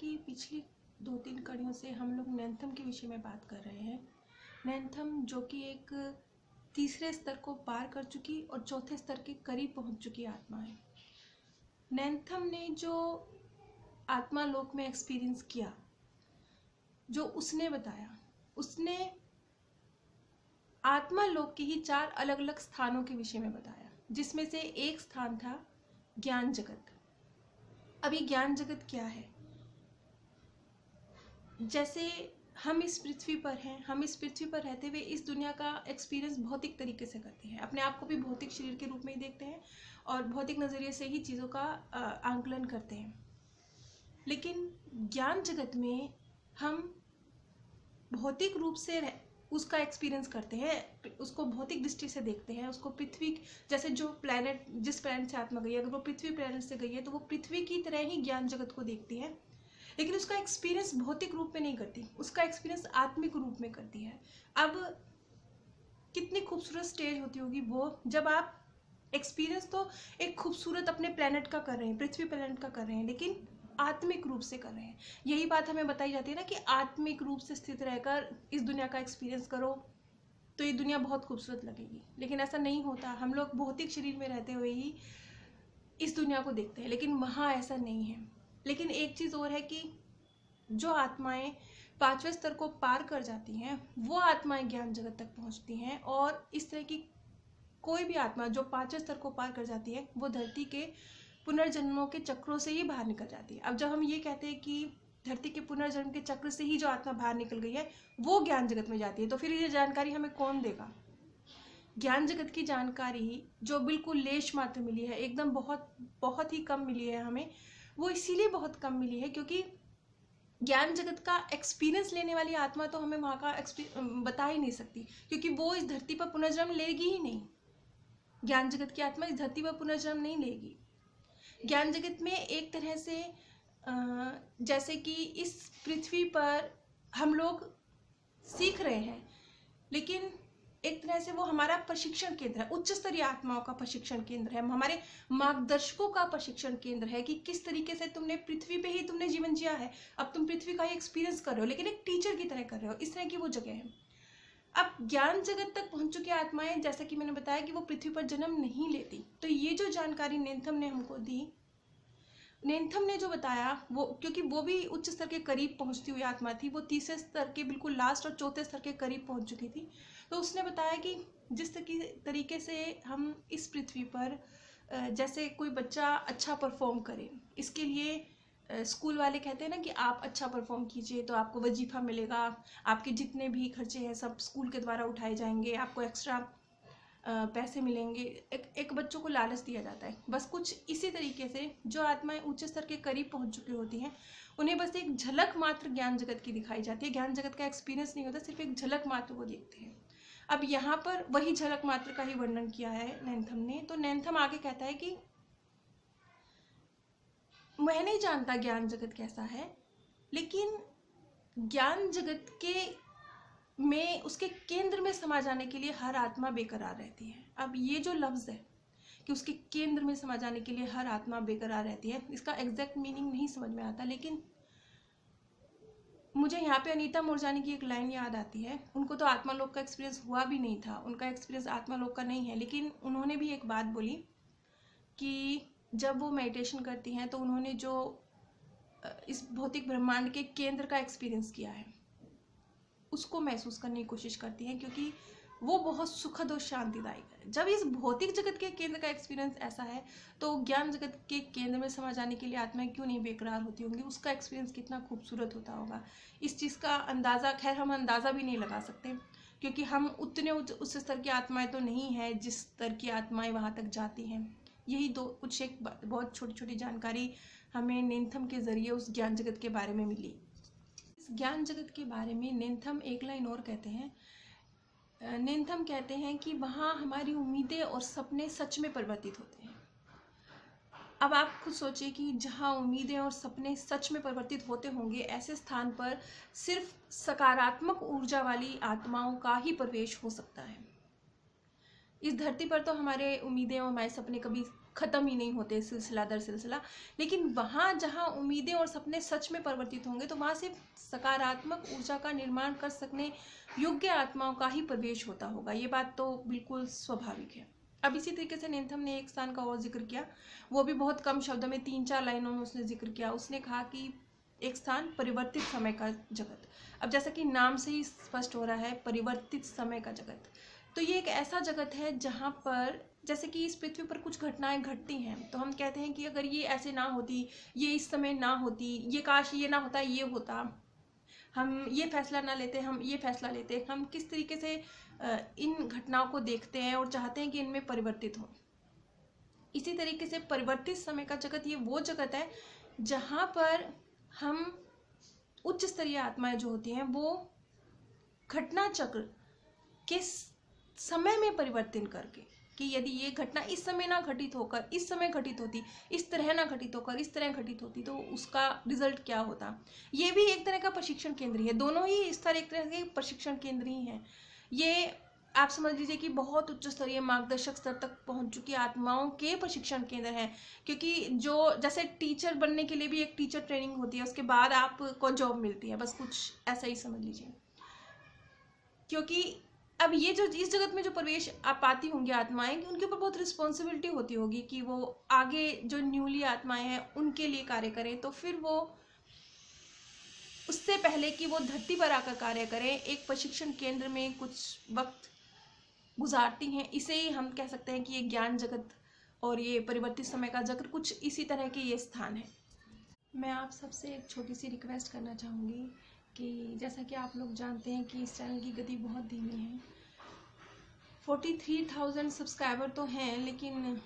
की पिछली 2-3 कड़ियों से हम लोग नैनथम के विषय में बात कर रहे हैं। नैनथम जो कि एक तीसरे स्तर को पार कर चुकी और चौथे स्तर के करीब पहुंच चुकी आत्मा है। नैनथम ने जो आत्मा लोक में एक्सपीरियंस किया, जो उसने बताया, उसने आत्मा लोक के ही 4 अलग अलग स्थानों के विषय में बताया, जिसमें से एक स्थान था ज्ञान जगत। अभी ज्ञान जगत क्या है? जैसे हम इस पृथ्वी पर हैं, हम इस पृथ्वी पर रहते हुए इस दुनिया का एक्सपीरियंस भौतिक तरीके से करते हैं, अपने आप को भी भौतिक शरीर के रूप में ही देखते हैं और भौतिक नज़रिए से ही चीज़ों का आंकलन करते हैं। लेकिन ज्ञान जगत में हम भौतिक रूप से उसका एक्सपीरियंस करते हैं, उसको भौतिक दृष्टि से देखते हैं, उसको पृथ्वी जैसे जो प्लैनेट, जिस प्लैनेट से आत्मा गई है, अगर वो पृथ्वी प्लैनेट से गई है तो वो पृथ्वी की तरह ही ज्ञान जगत को देखती है, लेकिन उसका एक्सपीरियंस भौतिक रूप में नहीं करती, उसका एक्सपीरियंस आत्मिक रूप में करती है। अब कितनी खूबसूरत स्टेज होती होगी वो, जब आप एक्सपीरियंस तो एक खूबसूरत अपने प्लैनेट का कर रहे हैं, पृथ्वी प्लैनेट का कर रहे हैं, लेकिन आत्मिक रूप से कर रहे हैं। यही बात हमें बताई जाती है ना कि आत्मिक रूप से स्थित रहकर इस दुनिया का एक्सपीरियंस करो तो ये दुनिया बहुत खूबसूरत लगेगी। लेकिन ऐसा नहीं होता, हम लोग भौतिक शरीर में रहते हुए ही इस दुनिया को देखते हैं, लेकिन वहाँ ऐसा नहीं है। लेकिन एक चीज़ और है कि जो आत्माएं 5वें स्तर को पार कर जाती हैं, वो आत्माएं ज्ञान जगत तक पहुँचती हैं, और इस तरह की कोई भी आत्मा जो 5वें स्तर को पार कर जाती है, वो धरती के पुनर्जन्मों के चक्रों से ही बाहर निकल जाती है। अब जब हम ये कहते हैं कि धरती के पुनर्जन्म के चक्र से ही जो आत्मा बाहर निकल गई है वो ज्ञान जगत में जाती है, तो फिर ये जानकारी हमें कौन देगा? ज्ञान जगत की जानकारी जो बिल्कुल लेश मात्र मिली है, एकदम बहुत ही कम मिली है हमें, वो इसीलिए बहुत कम मिली है क्योंकि ज्ञान जगत का एक्सपीरियंस लेने वाली आत्मा तो हमें वहाँ का बता ही नहीं सकती, क्योंकि वो इस धरती पर पुनर्जन्म लेगी ही नहीं। ज्ञान जगत की आत्मा इस धरती पर पुनर्जन्म नहीं लेगी। ज्ञान जगत में एक तरह से जैसे कि इस पृथ्वी पर हम लोग सीख रहे हैं, लेकिन एक तरह से वो हमारा प्रशिक्षण केंद्र है, उच्च स्तरीय आत्माओं का प्रशिक्षण केंद्र है, हमारे मार्गदर्शकों का प्रशिक्षण केंद्र है कि किस तरीके से तुमने पृथ्वी पे ही तुमने जीवन जिया है, अब तुम पृथ्वी का ही एक्सपीरियंस कर रहे हो, लेकिन एक टीचर की तरह कर रहे हो। इस तरह की वो जगह है। अब ज्ञान जगत तक पहुंच चुकी आत्माएं, जैसा कि मैंने बताया कि वो पृथ्वी पर जन्म नहीं लेती, तो ये जो जानकारी नैनथम ने हमको दी, नैनथम ने जो बताया वो, क्योंकि वो भी उच्च स्तर के करीब पहुंचती हुई आत्मा थी, वो तीसरे स्तर के बिल्कुल लास्ट और चौथे स्तर के करीब पहुंच चुकी थी, तो उसने बताया कि जिस तरीके से हम इस पृथ्वी पर जैसे कोई बच्चा अच्छा परफॉर्म करे, इसके लिए स्कूल वाले कहते हैं ना कि आप अच्छा परफॉर्म कीजिए तो आपको वजीफा मिलेगा, आपके जितने भी खर्चे हैं सब स्कूल के द्वारा उठाए जाएंगे, आपको एक्स्ट्रा पैसे मिलेंगे, एक बच्चों को लालच दिया जाता है। बस कुछ इसी तरीके से जो आत्माएं उच्च स्तर के करीब पहुंच चुकी होती हैं, उन्हें बस एक झलक मात्र ज्ञान जगत की दिखाई जाती है, ज्ञान जगत का एक्सपीरियंस नहीं होता, सिर्फ एक झलक मात्र वो देखते हैं। अब यहाँ पर वही झलक मात्र का ही वर्णन किया है नैनथम ने। तो नैनथम आगे कहता है कि मैं नहीं जानता ज्ञान जगत कैसा है, लेकिन ज्ञान जगत के में उसके केंद्र में समा जाने के लिए हर आत्मा बेकरार रहती है। अब ये जो लफ्ज़ है कि उसके केंद्र में समा जाने के लिए हर आत्मा बेकरार रहती है, इसका एग्जैक्ट मीनिंग नहीं समझ में आता, लेकिन मुझे यहाँ पे अनीता मुरजानी की एक लाइन याद आती है। उनको तो आत्मा लोक का एक्सपीरियंस हुआ भी नहीं था, उनका एक्सपीरियंस आत्मा लोक का नहीं है, लेकिन उन्होंने भी एक बात बोली कि जब वो मेडिटेशन करती हैं तो उन्होंने जो इस भौतिक ब्रह्मांड के केंद्र का एक्सपीरियंस किया है उसको महसूस करने की कोशिश करती हैं, क्योंकि वो बहुत सुखद और शांतिदायक है। जब इस भौतिक जगत के केंद्र का एक्सपीरियंस ऐसा है, तो ज्ञान जगत के केंद्र में समा जाने के लिए आत्माएं क्यों नहीं बेकरार होती होंगी, उसका एक्सपीरियंस कितना खूबसूरत होता होगा। इस चीज़ का अंदाज़ा, खैर हम अंदाज़ा भी नहीं लगा सकते, क्योंकि हम उतने उच्च स्तर की आत्माएं तो नहीं है जिस स्तर की आत्माएं वहाँ तक जाती हैं। यही दो कुछ एक बहुत छोटी छोटी जानकारी हमें नैनथम के ज़रिए उस ज्ञान जगत के बारे में मिली। इस ज्ञान जगत के बारे में नैनथम एक लाइन और कहते हैं। नैनथम कहते हैं कि वहाँ हमारी उम्मीदें और सपने सच में परिवर्तित होते हैं। अब आप खुद सोचिए कि जहाँ उम्मीदें और सपने सच में परिवर्तित होते होंगे, ऐसे स्थान पर सिर्फ सकारात्मक ऊर्जा वाली आत्माओं का ही प्रवेश हो सकता है। इस धरती पर तो हमारे उम्मीदें और हमारे सपने कभी ख़त्म ही नहीं होते सिलसिला दर सिलसिला। लेकिन वहाँ जहाँ उम्मीदें और सपने सच में परिवर्तित होंगे तो वहाँ सिर्फ सकारात्मक ऊर्जा का निर्माण कर सकने योग्य आत्माओं का ही प्रवेश होता होगा। ये बात तो बिल्कुल स्वाभाविक है। अब इसी तरीके से नेथम ने एक स्थान का और जिक्र किया, वो भी बहुत कम शब्दों में 3-4 लाइनों में उसने जिक्र किया। उसने कहा कि एक स्थान परिवर्तित समय का जगत। अब जैसा कि नाम से ही स्पष्ट हो रहा है, परिवर्तित समय का जगत, तो ये एक ऐसा जगत है जहाँ पर जैसे कि इस पृथ्वी पर कुछ घटनाएं घटती हैं तो हम कहते हैं कि अगर ये ऐसे ना होती, ये इस समय ना होती, ये काश ये ना होता, ये होता, हम ये फैसला ना लेते, हम ये फैसला लेते। हम किस तरीके से इन घटनाओं को देखते हैं और चाहते हैं कि इनमें परिवर्तित हो। इसी तरीके से परिवर्तित समय का जगत ये वो जगत है जहाँ पर हम उच्च स्तरीय आत्माएं जो होती हैं वो घटना चक्र के समय में परिवर्तन करके, कि यदि ये घटना इस समय ना घटित होकर इस समय घटित होती, इस तरह ना घटित होकर इस तरह घटित होती, तो उसका रिजल्ट क्या होता। ये भी एक तरह का प्रशिक्षण केंद्र ही है। दोनों ही स्तर एक तरह के प्रशिक्षण केंद्र ही हैं। ये आप समझ लीजिए कि बहुत उच्च स्तरीय मार्गदर्शक स्तर तक पहुंच चुकी आत्माओं के प्रशिक्षण केंद्र हैं। क्योंकि जो जैसे टीचर बनने के लिए भी एक टीचर ट्रेनिंग होती है, उसके बाद आपको जॉब मिलती है, बस कुछ ऐसा ही समझ लीजिए। क्योंकि अब ये जो इस जगत में जो प्रवेश आप पाती होंगी आत्माएं, उनके ऊपर बहुत रिस्पॉन्सिबिलिटी होती होगी कि वो आगे जो न्यूली आत्माएं हैं उनके लिए कार्य करें। तो फिर वो उससे पहले कि वो धरती पर आकर कार्य करें, एक प्रशिक्षण केंद्र में कुछ वक्त गुजारती हैं। इसे ही हम कह सकते हैं कि ये ज्ञान जगत और ये परिवर्तित समय का जगत कुछ इसी तरह के ये स्थान है। मैं आप सबसे एक छोटी सी रिक्वेस्ट करना चाहूँगी कि जैसा कि आप लोग जानते हैं कि इस चैनल की गति बहुत धीमी है। 43,000 सब्सक्राइबर तो हैं, लेकिन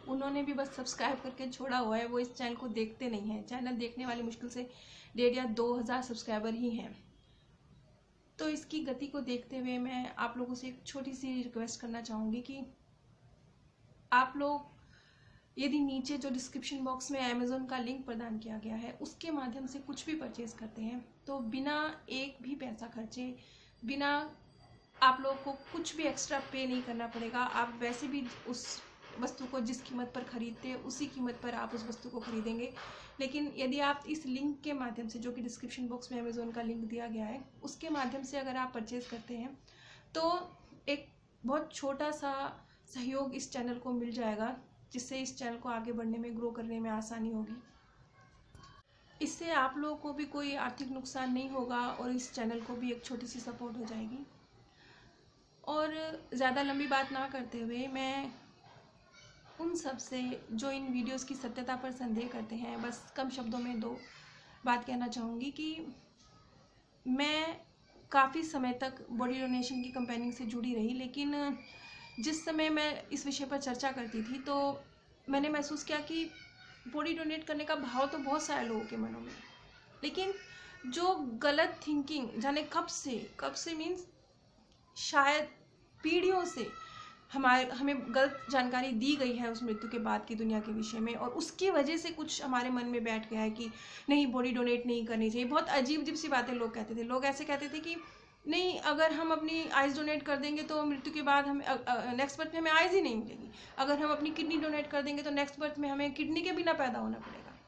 उन्होंने भी बस सब्सक्राइब करके छोड़ा हुआ है, वो इस चैनल को देखते नहीं हैं। चैनल देखने वाले मुश्किल से 1,500 या 2,000 सब्सक्राइबर ही हैं। तो इसकी गति को देखते हुए मैं आप लोगों से एक छोटी सी रिक्वेस्ट करना चाहूँगी कि आप लोग यदि नीचे जो डिस्क्रिप्शन बॉक्स में अमेज़न का लिंक प्रदान किया गया है उसके माध्यम से कुछ भी परचेज करते हैं तो बिना एक भी पैसा खर्चे, बिना आप लोग को कुछ भी एक्स्ट्रा पे नहीं करना पड़ेगा। आप वैसे भी उस वस्तु को जिस कीमत पर खरीदते हैं उसी कीमत पर आप उस वस्तु को खरीदेंगे। लेकिन यदि आप इस लिंक के माध्यम से, जो कि डिस्क्रिप्शन बॉक्स में अमेज़न का लिंक दिया गया है, उसके माध्यम से अगर आप परचेज़ करते हैं तो एक बहुत छोटा सा सहयोग इस चैनल को मिल जाएगा, जिससे इस चैनल को आगे बढ़ने में, ग्रो करने में आसानी होगी। इससे आप लोगों को भी कोई आर्थिक नुकसान नहीं होगा और इस चैनल को भी एक छोटी सी सपोर्ट हो जाएगी। और ज़्यादा लंबी बात ना करते हुए मैं उन सब से जो इन वीडियोस की सत्यता पर संदेह करते हैं, बस कम शब्दों में 2 बात कहना चाहूँगी कि मैं काफ़ी समय तक बॉडी डोनेशन की कैंपेनिंग से जुड़ी रही, लेकिन जिस समय मैं इस विषय पर चर्चा करती थी तो मैंने महसूस किया कि बॉडी डोनेट करने का भाव तो बहुत सारे लोगों के मनों में, लेकिन जो गलत थिंकिंग जाने कब से मीन्स शायद पीढ़ियों से हमें गलत जानकारी दी गई है उस मृत्यु के बाद की दुनिया के विषय में, और उसकी वजह से कुछ हमारे मन में बैठ गया है कि नहीं, बॉडी डोनेट नहीं करनी चाहिए। बहुत अजीब अजीब सी बातें लोग कहते थे। लोग ऐसे कहते थे कि नहीं, अगर हम अपनी आइज़ डोनेट कर देंगे तो मृत्यु के बाद हमें नेक्स्ट बर्थ में हमें आइज़ ही नहीं मिलेगी। अगर हम अपनी किडनी डोनेट कर देंगे तो नेक्स्ट बर्थ में हमें किडनी के बिना पैदा होना पड़ेगा।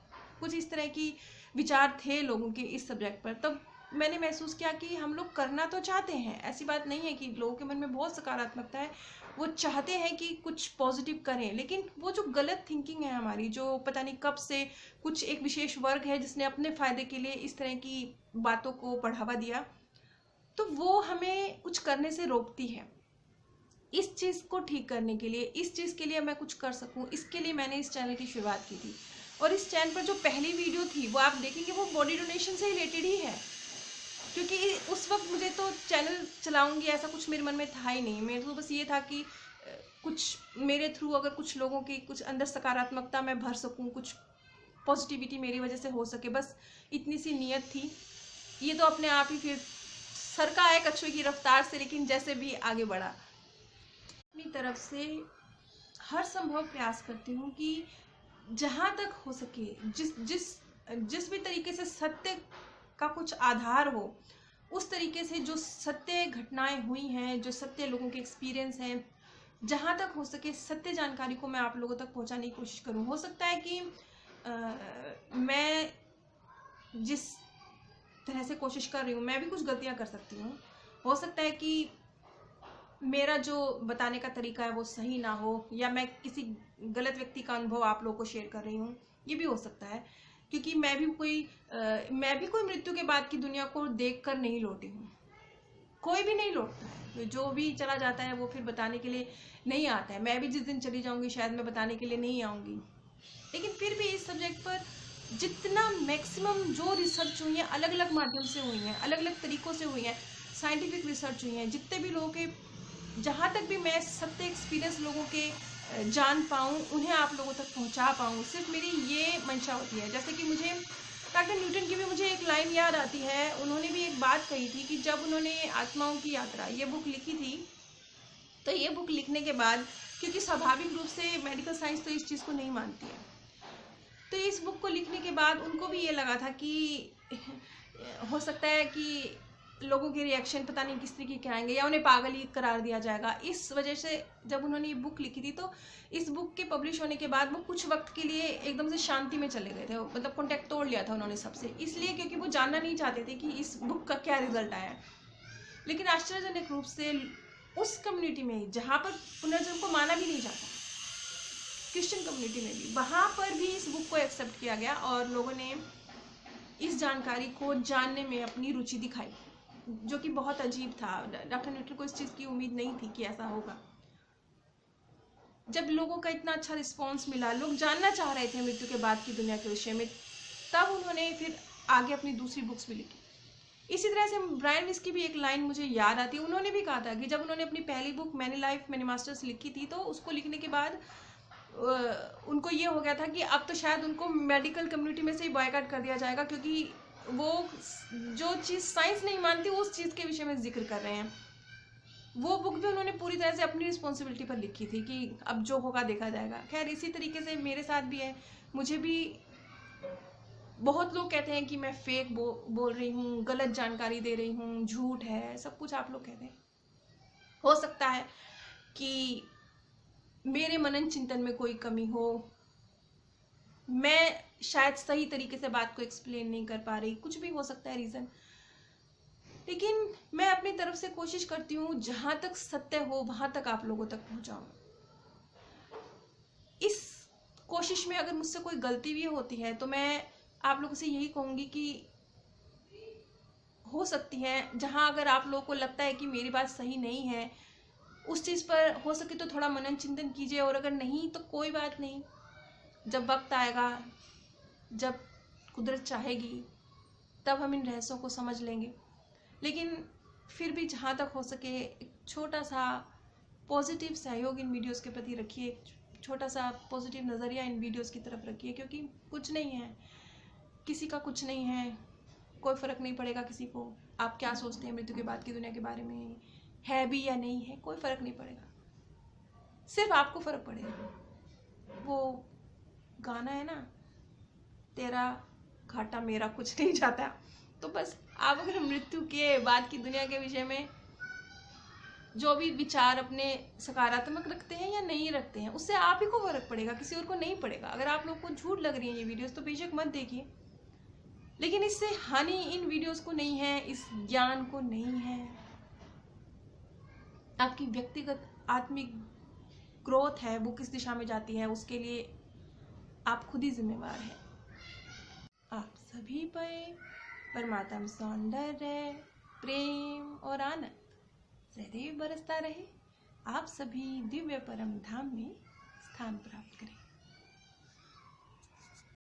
कुछ इस तरह की विचार थे लोगों के इस सब्जेक्ट पर। तब मैंने महसूस किया कि हम लोग करना तो चाहते हैं, ऐसी बात नहीं है कि लोगों के मन में बहुत सकारात्मकता है, वो चाहते हैं कि कुछ पॉजिटिव करें, लेकिन वो जो गलत थिंकिंग है हमारी, जो पता नहीं कब से कुछ एक विशेष वर्ग है जिसने अपने फ़ायदे के लिए इस तरह की बातों को बढ़ावा दिया, तो वो हमें कुछ करने से रोकती है। इस चीज़ को ठीक करने के लिए, इस चीज़ के लिए मैं कुछ कर सकूं, इसके लिए मैंने इस चैनल की शुरुआत की थी। और इस चैनल पर जो पहली वीडियो थी वो आप देखेंगे वो बॉडी डोनेशन से रिलेटेड ही है, क्योंकि उस वक्त मुझे तो चैनल चलाऊंगी ऐसा कुछ मेरे मन में था ही नहीं। मेरे तो बस ये था कि कुछ मेरे थ्रू अगर कुछ लोगों की कुछ अंदर सकारात्मकता मैं भर सकूं, कुछ पॉजिटिविटी मेरी वजह से हो सके, बस इतनी सी नीयत थी। ये तो अपने आप ही फिर सरका है कछुए की रफ्तार से, लेकिन जैसे भी आगे बढ़ा। अपनी तरफ से हर संभव प्रयास करती हूँ कि जहाँ तक हो सके, जिस भी तरीके से सत्य का कुछ आधार हो, उस तरीके से जो सत्य घटनाएं हुई हैं, जो सत्य लोगों के एक्सपीरियंस हैं, जहाँ तक हो सके सत्य जानकारी को मैं आप लोगों तक पहुँचाने की कोशिश करूँ। हो सकता है कि मैं जिस तरह से कोशिश कर रही हूँ, मैं भी कुछ गलतियाँ कर सकती हूँ। हो सकता है कि मेरा जो बताने का तरीका है वो सही ना हो, या मैं किसी गलत व्यक्ति का अनुभव आप लोगों को शेयर कर रही हूँ, ये भी हो सकता है। क्योंकि मैं भी कोई मृत्यु के बाद की दुनिया को देखकर नहीं लौटी हूँ। कोई भी नहीं लौटता है, जो भी चला जाता है वो फिर बताने के लिए नहीं आता है। मैं भी जिस दिन चली जाऊंगी शायद मैं बताने के लिए नहीं आऊंगी, लेकिन फिर भी इस सब्जेक्ट पर जितना मैक्सिमम जो रिसर्च हुई है, अलग अलग माध्यम से हुई है, अलग अलग तरीकों से हुई है, साइंटिफिक रिसर्च हुई है, जितने भी लोगों के, जहाँ तक भी मैं सत्य एक्सपीरियंस लोगों के जान पाऊँ, उन्हें आप लोगों तक पहुँचा पाऊँ, सिर्फ मेरी ये मंशा होती है। जैसे कि मुझे डॉक्टर न्यूटन की भी मुझे एक लाइन याद आती है। उन्होंने भी एक बात कही थी कि जब उन्होंने आत्माओं की यात्रा ये बुक लिखी थी, तो ये बुक लिखने के बाद, क्योंकि स्वाभाविक रूप से मेडिकल साइंस तो इस चीज़ को नहीं मानती है, तो इस बुक को लिखने के बाद उनको भी ये लगा था कि हो सकता है कि लोगों के रिएक्शन पता नहीं किस तरीके के आएंगे, या उन्हें पागल ही करार दिया जाएगा। इस वजह से जब उन्होंने ये बुक लिखी थी, तो इस बुक के पब्लिश होने के बाद वो कुछ वक्त के लिए एकदम से शांति में चले गए थे, मतलब कॉन्टैक्ट तोड़ लिया था उन्होंने सबसे, इसलिए क्योंकि वो जानना नहीं चाहते थे कि इस बुक का क्या रिजल्ट आया। लेकिन आश्चर्यजनक रूप से उस कम्युनिटी में जहाँ पर पुनर्जन्म को माना भी नहीं जाता, क्रिश्चियन कम्युनिटी में भी, वहाँ पर भी इस बुक को एक्सेप्ट किया गया और लोगों ने इस जानकारी को जानने में अपनी रुचि दिखाई, जो कि बहुत अजीब था। डॉक्टर न्यूटन को इस चीज़ की उम्मीद नहीं थी कि ऐसा होगा। जब लोगों का इतना अच्छा रिस्पांस मिला, लोग जानना चाह रहे थे मृत्यु के बाद की दुनिया के विषय में, तब उन्होंने फिर आगे अपनी दूसरी बुक्स भी लिखी। इसी तरह से ब्रायन विस की भी एक लाइन मुझे याद आती है। उन्होंने भी कहा था कि जब उन्होंने अपनी पहली book many life many masters लिखी थी, तो उसको लिखने के बाद उनको ये हो गया था कि अब तो शायद उनको मेडिकल कम्युनिटी में से ही बॉयकॉट कर दिया जाएगा, क्योंकि वो जो चीज़ साइंस नहीं मानती उस चीज़ के विषय में जिक्र कर रहे हैं। वो बुक भी उन्होंने पूरी तरह से अपनी रिस्पॉन्सिबिलिटी पर लिखी थी कि अब जो होगा देखा जाएगा। खैर, इसी तरीके से मेरे साथ भी है। मुझे भी बहुत लोग कहते हैं कि मैं फेक बोल रही हूँ, गलत जानकारी दे रही हूँ, झूठ है, सब कुछ आप लोग कहते हैं। हो सकता है कि मेरे मनन चिंतन में कोई कमी हो, मैं शायद सही तरीके से बात को एक्सप्लेन नहीं कर पा रही, कुछ भी हो सकता है रीज़न। लेकिन मैं अपनी तरफ से कोशिश करती हूँ जहाँ तक सत्य हो वहाँ तक आप लोगों तक पहुँचाऊँ। इस कोशिश में अगर मुझसे कोई गलती भी होती है तो मैं आप लोगों से यही कहूँगी कि हो सकती है जहाँ अगर आप लोगों को लगता है कि मेरी बात सही नहीं है, उस चीज़ पर हो सके तो थोड़ा मनन चिंतन कीजिए, और अगर नहीं तो कोई बात नहीं, जब वक्त आएगा, जब कुदरत चाहेगी, तब हम इन रहस्यों को समझ लेंगे। लेकिन फिर भी जहाँ तक हो सके एक छोटा सा पॉजिटिव सहयोग इन वीडियोस के प्रति रखिए, छोटा सा पॉजिटिव नज़रिया इन वीडियोस की तरफ रखिए, क्योंकि कुछ नहीं है, किसी का कुछ नहीं है, कोई फ़र्क नहीं पड़ेगा किसी को। आप क्या सोचते हैं मृत्यु के बाद की दुनिया के बारे में, है भी या नहीं है, कोई फ़र्क नहीं पड़ेगा, सिर्फ आपको फ़र्क पड़ेगा। वो गाना है ना, तेरा घाटा मेरा कुछ नहीं जाता। तो बस आप अगर मृत्यु के बाद की दुनिया के विषय में जो भी विचार अपने सकारात्मक रखते हैं या नहीं रखते हैं, उससे आप ही को फर्क पड़ेगा, किसी और को नहीं पड़ेगा। अगर आप लोग को झूठ लग रही है ये वीडियोस तो बेशक मत देखिए, लेकिन इससे हानि इन वीडियोस को नहीं है, इस ज्ञान को नहीं है। आपकी व्यक्तिगत आत्मिक ग्रोथ है, वो किस दिशा में जाती है, उसके लिए आप खुद ही जिम्मेवार हैं। आप सभी पर परमात्मा सौंदर्य, प्रेम और आनंद सदैव बरसता रहे। आप सभी दिव्य परम धाम में स्थान प्राप्त करें।